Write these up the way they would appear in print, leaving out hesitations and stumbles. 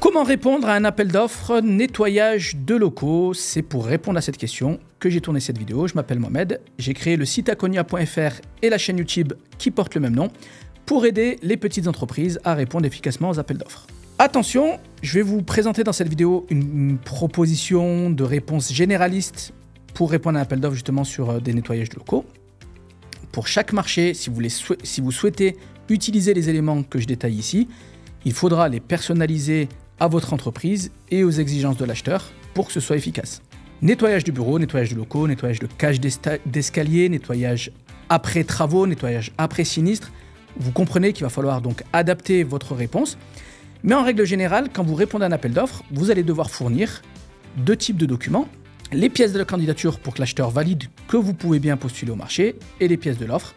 Comment répondre à un appel d'offres nettoyage de locaux? C'est pour répondre à cette question que j'ai tourné cette vidéo. Je m'appelle Mohamed, j'ai créé le site akonia.fr et la chaîne YouTube qui porte le même nom pour aider les petites entreprises à répondre efficacement aux appels d'offres. Attention, je vais vous présenter dans cette vidéo une proposition de réponse généraliste pour répondre à un appel d'offres justement sur des nettoyages de locaux. Pour chaque marché, si vous souhaitez utiliser les éléments que je détaille ici, il faudra les personnaliser à votre entreprise et aux exigences de l'acheteur pour que ce soit efficace. Nettoyage de bureau, nettoyage de locaux, nettoyage de cage d'escalier, nettoyage après travaux, nettoyage après sinistre. Vous comprenez qu'il va falloir donc adapter votre réponse. Mais en règle générale, quand vous répondez à un appel d'offres, vous allez devoir fournir deux types de documents. Les pièces de la candidature pour que l'acheteur valide que vous pouvez bien postuler au marché et les pièces de l'offre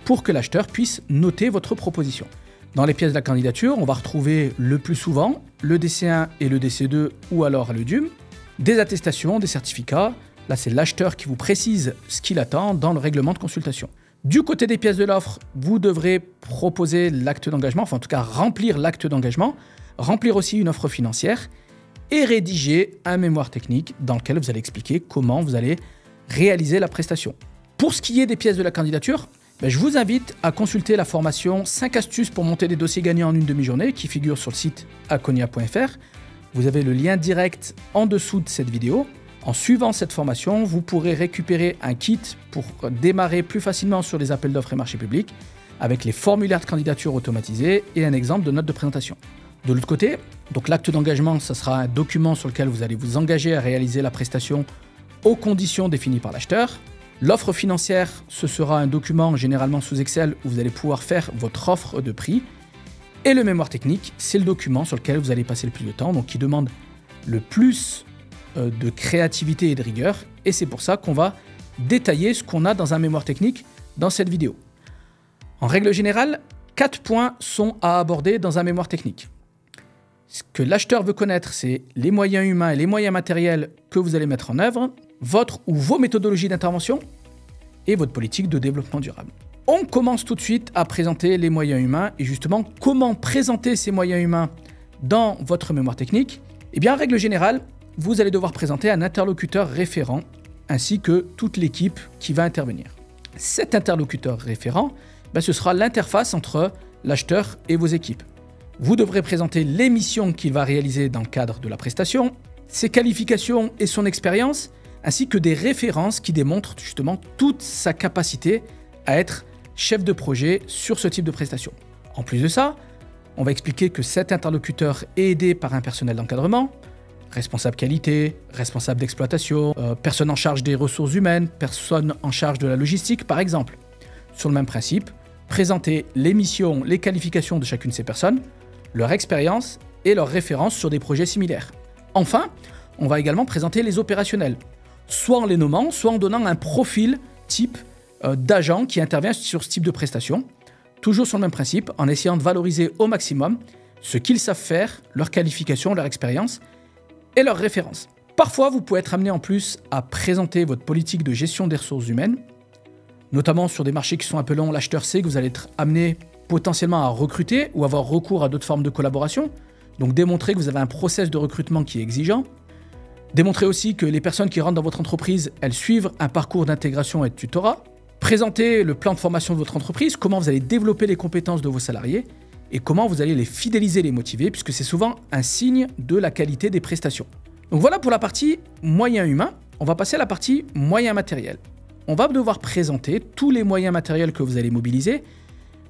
pour que l'acheteur puisse noter votre proposition. Dans les pièces de la candidature, on va retrouver le plus souvent le DC1 et le DC2 ou alors le DUM, des attestations, des certificats. Là, c'est l'acheteur qui vous précise ce qu'il attend dans le règlement de consultation. Du côté des pièces de l'offre, vous devrez proposer l'acte d'engagement, enfin en tout cas remplir l'acte d'engagement, remplir aussi une offre financière et rédiger un mémoire technique dans lequel vous allez expliquer comment vous allez réaliser la prestation. Pour ce qui est des pièces de la candidature, je vous invite à consulter la formation 5 astuces pour monter des dossiers gagnants en une demi-journée qui figure sur le site akonia.fr. Vous avez le lien direct en dessous de cette vidéo. En suivant cette formation, vous pourrez récupérer un kit pour démarrer plus facilement sur les appels d'offres et marchés publics avec les formulaires de candidature automatisés et un exemple de note de présentation. De l'autre côté, donc l'acte d'engagement, ce sera un document sur lequel vous allez vous engager à réaliser la prestation aux conditions définies par l'acheteur. L'offre financière, ce sera un document généralement sous Excel où vous allez pouvoir faire votre offre de prix. Et le mémoire technique, c'est le document sur lequel vous allez passer le plus de temps, donc qui demande le plus de créativité et de rigueur. Et c'est pour ça qu'on va détailler ce qu'on a dans un mémoire technique dans cette vidéo. En règle générale, 4 points sont à aborder dans un mémoire technique. Ce que l'acheteur veut connaître, c'est les moyens humains et les moyens matériels que vous allez mettre en œuvre, votre ou vos méthodologies d'intervention et votre politique de développement durable. On commence tout de suite à présenter les moyens humains et justement comment présenter ces moyens humains dans votre mémoire technique. Eh bien, en règle générale, vous allez devoir présenter un interlocuteur référent ainsi que toute l'équipe qui va intervenir. Cet interlocuteur référent, ce sera l'interface entre l'acheteur et vos équipes. Vous devrez présenter les missions qu'il va réaliser dans le cadre de la prestation, ses qualifications et son expérience, ainsi que des références qui démontrent justement toute sa capacité à être chef de projet sur ce type de prestation. En plus de ça, on va expliquer que cet interlocuteur est aidé par un personnel d'encadrement, responsable qualité, responsable d'exploitation, personne en charge des ressources humaines, personne en charge de la logistique par exemple. Sur le même principe, présenter les missions, les qualifications de chacune de ces personnes, leur expérience et leurs références sur des projets similaires. Enfin, on va également présenter les opérationnels, soit en les nommant, soit en donnant un profil type d'agent qui intervient sur ce type de prestation, toujours sur le même principe, en essayant de valoriser au maximum ce qu'ils savent faire, leurs qualifications, leur expérience et leurs références. Parfois, vous pouvez être amené en plus à présenter votre politique de gestion des ressources humaines, notamment sur des marchés qui sont un peu longs. L'acheteur sait que vous allez être amené potentiellement à recruter ou avoir recours à d'autres formes de collaboration, donc démontrer que vous avez un process de recrutement qui est exigeant. Démontrer aussi que les personnes qui rentrent dans votre entreprise, elles suivent un parcours d'intégration et de tutorat. Présenter le plan de formation de votre entreprise, comment vous allez développer les compétences de vos salariés et comment vous allez les fidéliser, les motiver, puisque c'est souvent un signe de la qualité des prestations. Donc voilà pour la partie moyens humains. On va passer à la partie moyens matériels. On va devoir présenter tous les moyens matériels que vous allez mobiliser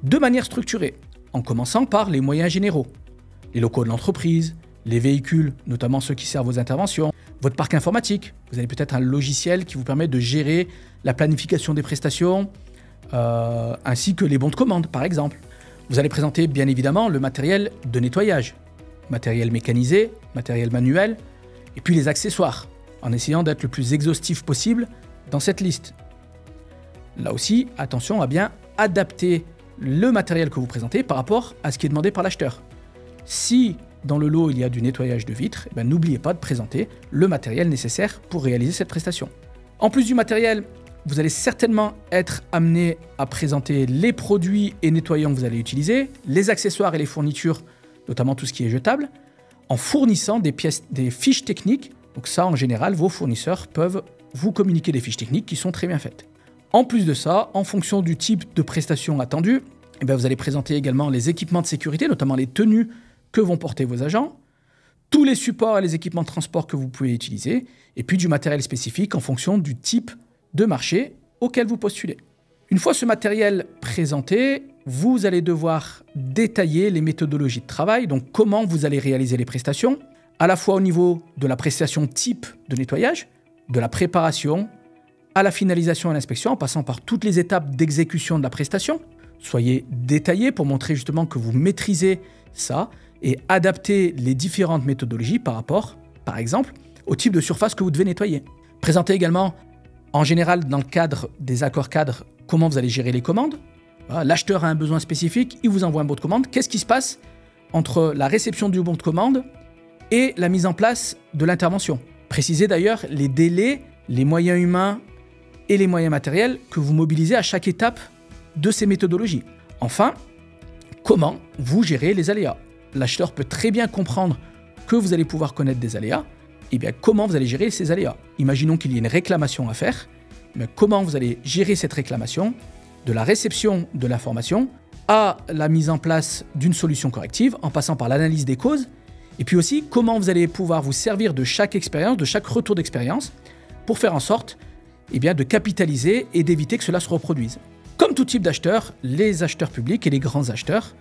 de manière structurée, en commençant par les moyens généraux, les locaux de l'entreprise, les véhicules, notamment ceux qui servent aux interventions, votre parc informatique. Vous avez peut-être un logiciel qui vous permet de gérer la planification des prestations, ainsi que les bons de commande, par exemple. Vous allez présenter, bien évidemment, le matériel de nettoyage, matériel mécanisé, matériel manuel, et puis les accessoires, en essayant d'être le plus exhaustif possible dans cette liste. Là aussi, attention à bien adapter le matériel que vous présentez par rapport à ce qui est demandé par l'acheteur. Si dans le lot il y a du nettoyage de vitres, n'oubliez pas de présenter le matériel nécessaire pour réaliser cette prestation. En plus du matériel, vous allez certainement être amené à présenter les produits et nettoyants que vous allez utiliser, les accessoires et les fournitures, notamment tout ce qui est jetable. en fournissant des fiches techniques. Donc ça, en général, vos fournisseurs peuvent vous communiquer des fiches techniques qui sont très bien faites. En plus de ça, en fonction du type de prestation attendue, vous allez présenter également les équipements de sécurité, notamment les tenues que vont porter vos agents, tous les supports et les équipements de transport que vous pouvez utiliser, et puis du matériel spécifique en fonction du type de marché auquel vous postulez. Une fois ce matériel présenté, vous allez devoir détailler les méthodologies de travail, donc comment vous allez réaliser les prestations, à la fois au niveau de la prestation type de nettoyage, de la préparation, à la finalisation et à l'inspection, en passant par toutes les étapes d'exécution de la prestation. Soyez détaillé pour montrer justement que vous maîtrisez ça et adapter les différentes méthodologies par rapport, par exemple, au type de surface que vous devez nettoyer. Présentez également, en général, dans le cadre des accords cadres, comment vous allez gérer les commandes. Voilà, l'acheteur a un besoin spécifique, il vous envoie un bon de commande. Qu'est-ce qui se passe entre la réception du bon de commande et la mise en place de l'intervention? Précisez d'ailleurs les délais, les moyens humains et les moyens matériels que vous mobilisez à chaque étape de ces méthodologies. Enfin, comment vous gérez les aléas? L'acheteur peut très bien comprendre que vous allez pouvoir connaître des aléas. Et bien, comment vous allez gérer ces aléas? Imaginons qu'il y ait une réclamation à faire. Mais comment vous allez gérer cette réclamation, de la réception de l'information à la mise en place d'une solution corrective, en passant par l'analyse des causes, et puis aussi comment vous allez pouvoir vous servir de chaque expérience, de chaque retour d'expérience, pour faire en sorte de capitaliser et d'éviter que cela se reproduise. Comme tout type d'acheteurs, les acheteurs publics et les grands acheteurs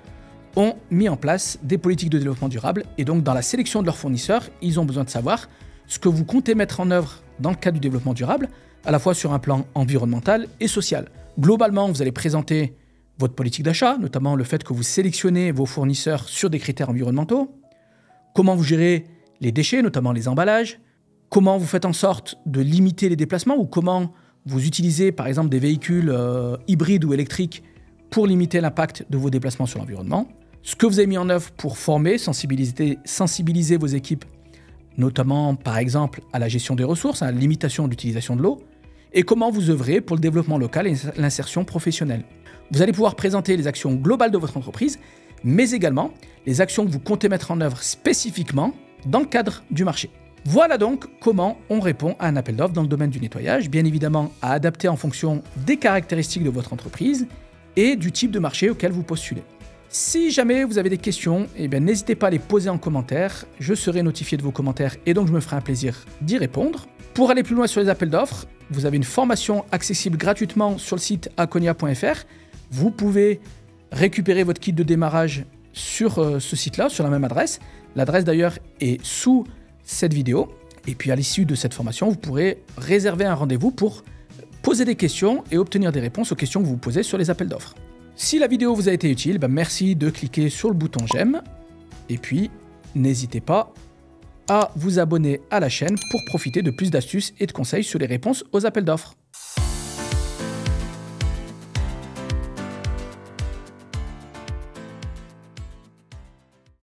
ont mis en place des politiques de développement durable, et donc dans la sélection de leurs fournisseurs, ils ont besoin de savoir ce que vous comptez mettre en œuvre dans le cadre du développement durable, à la fois sur un plan environnemental et social. Globalement, vous allez présenter votre politique d'achat, notamment le fait que vous sélectionnez vos fournisseurs sur des critères environnementaux, comment vous gérez les déchets, notamment les emballages, comment vous faites en sorte de limiter les déplacements ou comment vous utilisez par exemple des véhicules hybrides ou électriques pour limiter l'impact de vos déplacements sur l'environnement, ce que vous avez mis en œuvre pour former, sensibiliser vos équipes, notamment par exemple à la gestion des ressources, à la limitation de l'utilisation de l'eau, et comment vous œuvrez pour le développement local et l'insertion professionnelle. Vous allez pouvoir présenter les actions globales de votre entreprise, mais également les actions que vous comptez mettre en œuvre spécifiquement dans le cadre du marché. Voilà donc comment on répond à un appel d'offres dans le domaine du nettoyage, bien évidemment à adapter en fonction des caractéristiques de votre entreprise et du type de marché auquel vous postulez. Si jamais vous avez des questions, n'hésitez pas à les poser en commentaire, je serai notifié de vos commentaires et donc je me ferai un plaisir d'y répondre. Pour aller plus loin sur les appels d'offres, vous avez une formation accessible gratuitement sur le site akonia.fr. Vous pouvez récupérer votre kit de démarrage sur ce site-là, sur la même adresse. L'adresse d'ailleurs est sous cette vidéo. Et puis à l'issue de cette formation, vous pourrez réserver un rendez-vous pour poser des questions et obtenir des réponses aux questions que vous posez sur les appels d'offres. Si la vidéo vous a été utile, merci de cliquer sur le bouton j'aime. Et puis, n'hésitez pas à vous abonner à la chaîne pour profiter de plus d'astuces et de conseils sur les réponses aux appels d'offres.